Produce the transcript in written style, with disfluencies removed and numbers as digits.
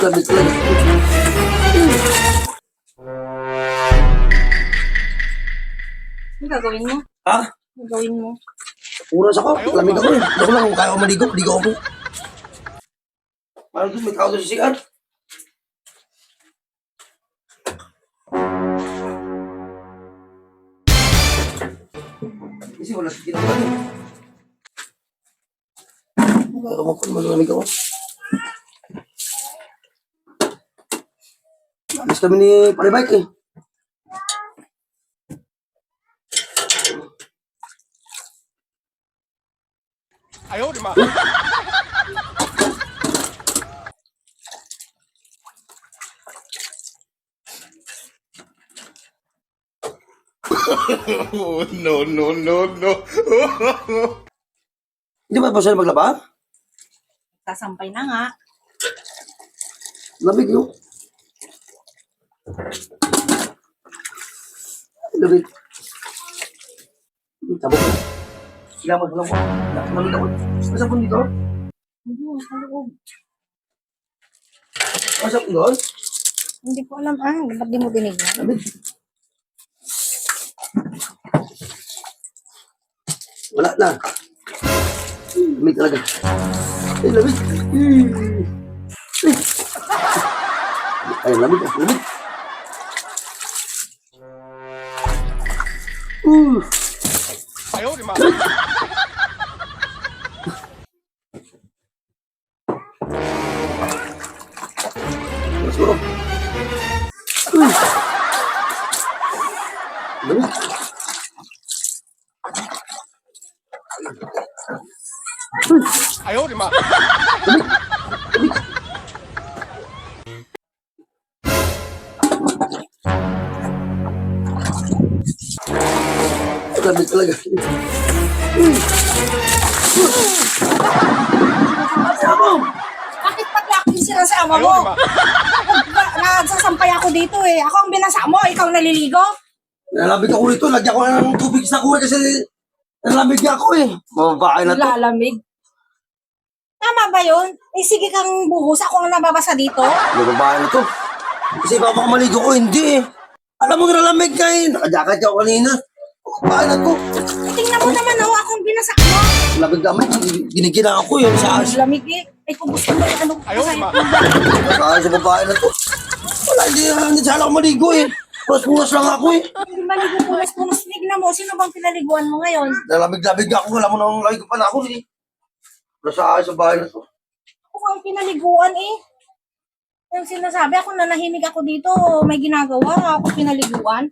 Lamig talaga. Ano gagawin mo? Ha? Ano gagawin mo? Puras ako. Lamig ako eh. Ako lang kung kaya ako maligo. Ligo ako. Parang doon may tao doon sa CR. Kasi wala sa ginagawa niya. Ako ko naman lamig ako. Alis kami ni Palibike eh. Oh, no, no, no, no. Hindi ba pa siya maglaba? Sasampay na nga. Lamig yun. Lamig. Tabok ko. Sigamat mo lang po. Lamig ako. Masap po dito? Hindi, sa loob. Masap doon? Hindi ko alam ba't di mo dinigyan? Lamig. Wala na. Lamig talaga. Ay, lamig. Ay, lamig. Lamig. Siguro. Lamig. Lamig talaga. Bakit pati ako yung sinasama mo? Nagsasampay ako dito eh. Ako ang binasa mo, ikaw naliligo? Nalamig ako rito. Lagyan ko na ng tubig sa kuha kasi nalamig ako eh. Mababae na to. Lalamig. Tama ba yun? Eh sige kang buhos, ako ang nababasa dito. Mababae na to. Kasi baka maligo ko, hindi eh. Alam mo nalamig ka eh. Nakajakat ako kanina. Mababae na to. Tingnan mo naman ako, ako ang binasa mo. Lamig naman. Giniginang ako yun sa as. Lamig eh. Eh kung gusto mo, ano ko sa'yo? Sa babae na to. Wala, hindi sana ako maligo eh. Punas-punas lang ako eh. Hindi maligo punas-punas. Tignan mo, sino bang pinaliguan mo ngayon? Nalamig-lamig ako. Alam mo nang lamig pa na ako eh. Nasa sa bahay na to. Ako ang pinaliguan eh. Yung sinasabi ako, nanahimik ako dito, may ginagawa, ako pinaliguan.